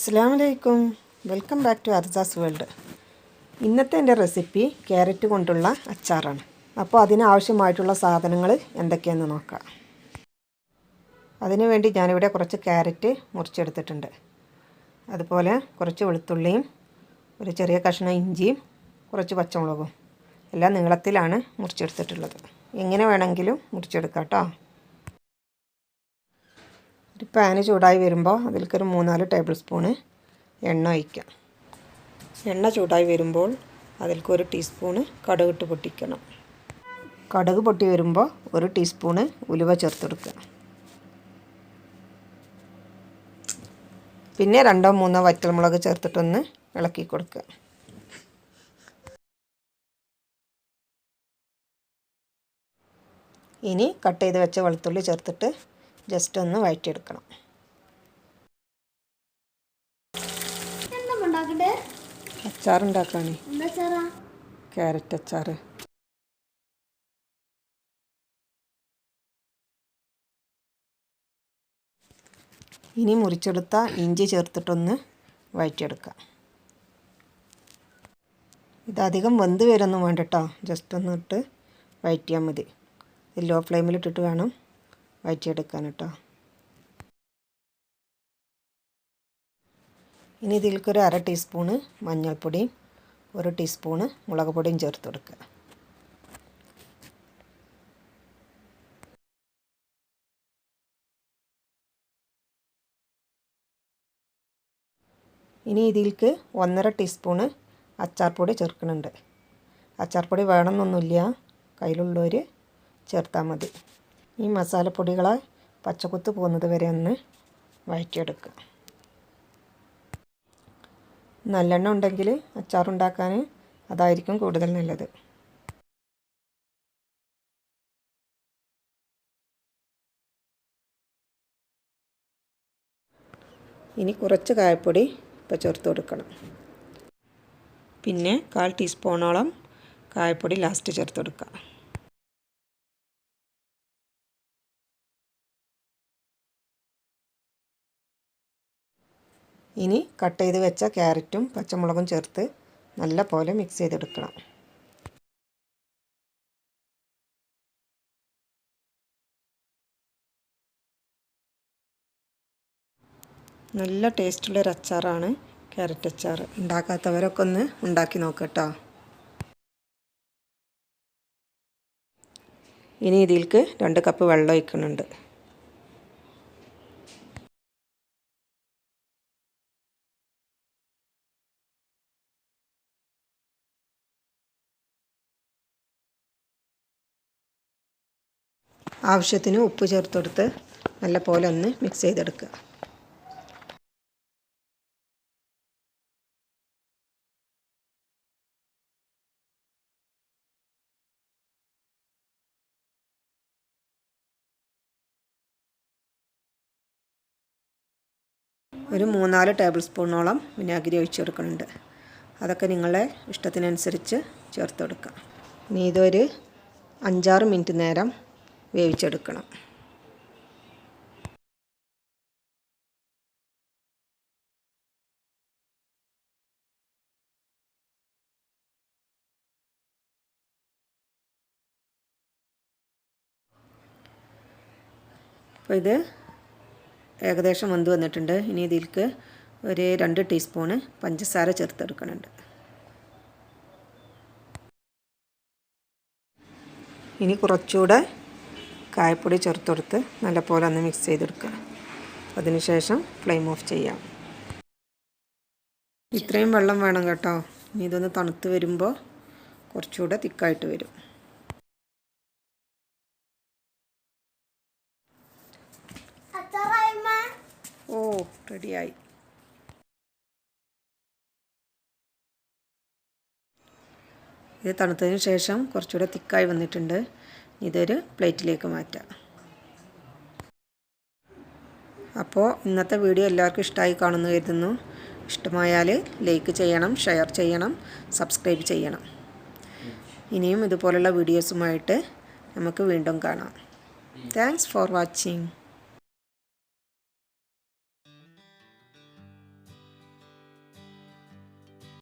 അസ്സലാമലൈക്കും, welcome back to അർസാസ് world. ഇന്നത്തെ എൻ്റെ റെസിപ്പി ക്യാരറ്റ് കൊണ്ടുള്ള അച്ചാറാണ്. അപ്പോൾ അതിനാവശ്യമായിട്ടുള്ള സാധനങ്ങൾ എന്തൊക്കെയാണെന്ന് നോക്കാം. അതിനുവേണ്ടി ഞാനിവിടെ കുറച്ച് ക്യാരറ്റ് മുറിച്ചെടുത്തിട്ടുണ്ട്. അതുപോലെ കുറച്ച് വെളുത്തുള്ളിയും ഒരു ചെറിയ കഷ്ണം ഇഞ്ചിയും കുറച്ച് പച്ചമുളകും എല്ലാം നീളത്തിലാണ് മുറിച്ചെടുത്തിട്ടുള്ളത്. എങ്ങനെ വേണമെങ്കിലും മുറിച്ചെടുക്കാം കേട്ടോ. ഒരു പാന് ചൂടായി വരുമ്പോൾ അതിലേക്കൊരു 3-4 ടേബിൾ സ്പൂണ് എണ്ണ ഒഴിക്കാം. എണ്ണ ചൂടായി വരുമ്പോൾ അതിലേക്ക് 1 ടീസ്പൂണ് കടുകിട്ട് പൊട്ടിക്കണം. കടുക് പൊട്ടി വരുമ്പോൾ 1 ടീസ്പൂണ് ഉലുവ ചേർത്തെടുക്കുക. പിന്നെ 2-3 വറ്റൽമുളക് ചേർത്തിട്ടൊന്ന് ഇളക്കി കൊടുക്കുക. ഇനി കട്ട് ചെയ്ത് വെച്ച വെളുത്തുള്ളി ചേർത്തിട്ട് ജസ്റ്റ് ഒന്ന് വഴറ്റിയെടുക്കണം. അച്ചാറുണ്ടാക്കാണ്, ക്യാരറ്റ് അച്ചാർ. ഇനി മുറിച്ചെടുത്ത ഇഞ്ചി ചേർത്തിട്ടൊന്ന് വഴറ്റിയെടുക്കാം. ഇതധികം വെന്ത് വരുമൊന്നും വേണ്ട കേട്ടോ, ജസ്റ്റ് ഒന്ന് ഇട്ട് വഴറ്റിയാൽ മതി. ലോ ഫ്ലെയിമിലിട്ടിട്ട് വേണം വഴറ്റിയെടുക്കാൻ കേട്ടോ. ഇനി ഇതിലേക്കൊരു 1/2 ടീസ്പൂണ് മഞ്ഞൾപ്പൊടിയും 1 ടീസ്പൂണ് മുളക് പൊടിയും ചേർത്ത് കൊടുക്കുക. ഇനി ഇതിലേക്ക് 1.5 ടീസ്പൂണ് അച്ചാർപ്പൊടി ചേർക്കുന്നുണ്ട്. അച്ചാർപ്പൊടി വേണമെന്നൊന്നുമില്ല, കയ്യിലുള്ളവർ ചേർത്താൽ മതി. ഈ മസാലപ്പൊടികളെ പച്ചക്കുത്ത് പോകുന്നത് വരെ ഒന്ന് വഴറ്റിയെടുക്കുക. നല്ലെണ്ണ ഉണ്ടെങ്കിൽ അച്ചാറുണ്ടാക്കാൻ അതായിരിക്കും കൂടുതൽ നല്ലത്. ഇനി കുറച്ച് കായപ്പൊടി ഇപ്പോൾ ചേർത്ത് കൊടുക്കണം. പിന്നെ 1/4 ടീസ്പൂണോളം കായപ്പൊടി ലാസ്റ്റ് ചേർത്ത് കൊടുക്കുക. ഇനി കട്ട് ചെയ്ത് വെച്ച ക്യാരറ്റും പച്ചമുളകും ചേർത്ത് നല്ല പോലെ മിക്സ് ചെയ്തെടുക്കണം. നല്ല ടേസ്റ്റുള്ളൊരു അച്ചാറാണ് ക്യാരറ്റ് അച്ചാർ. ഉണ്ടാക്കാത്തവരൊക്കെ ഒന്ന് ഉണ്ടാക്കി നോക്കട്ടോ. ഇനി ഇതിലേക്ക് 2 കപ്പ് വെള്ളം ഒഴിക്കുന്നുണ്ട്. ആവശ്യത്തിന് ഉപ്പ് ചേർത്തെടുത്ത് നല്ല പോലെ ഒന്ന് മിക്സ് ചെയ്തെടുക്കുക. ഒരു 3-4 ടേബിൾ സ്പൂണോളം വിനാഗിരി ഒഴിച്ചെടുക്കുന്നുണ്ട്. അതൊക്കെ നിങ്ങളുടെ ഇഷ്ടത്തിനനുസരിച്ച് ചേർത്ത് കൊടുക്കുക. ഇനി ഇതൊരു 5-6 മിനിറ്റ് നേരം വേവിച്ചെടുക്കണം. അപ്പോൾ ഇത് ഏകദേശം വെന്ത് വന്നിട്ടുണ്ട്. ഇനി ഇതിലേക്ക് ഒരു 2 ടീസ്പൂണ് പഞ്ചസാര ചേർത്തെടുക്കുന്നുണ്ട്. ഇനി കുറച്ചുകൂടെ കായപ്പൊടി ചേർത്തെടുത്ത് നല്ലപോലെ ഒന്ന് മിക്സ് ചെയ്തെടുക്കുക. അതിനുശേഷം ഫ്ലെയിം ഓഫ് ചെയ്യാം. ഇത്രയും വെള്ളം വേണം കേട്ടോ. ഇനി ഇതൊന്ന് തണുത്ത് വരുമ്പോൾ കുറച്ചുകൂടെ തിക്കായിട്ട് വരും. ഓ, റെഡിയായി. ഇത് തണുത്തതിന് ശേഷം കുറച്ചുകൂടെ തിക്കായി വന്നിട്ടുണ്ട്. ഇതൊരു പ്ലേറ്റിലേക്ക് മാറ്റാം. അപ്പോൾ ഇന്നത്തെ വീഡിയോ എല്ലാവർക്കും ഇഷ്ടമായി കാണുന്നു കരുതുന്നു. ഇഷ്ടമായാൽ ലൈക്ക് ചെയ്യണം, ഷെയർ ചെയ്യണം, സബ്സ്ക്രൈബ് ചെയ്യണം. ഇനിയും ഇതുപോലുള്ള വീഡിയോസുമായിട്ട് നമുക്ക് വീണ്ടും കാണാം. Thanks for watching.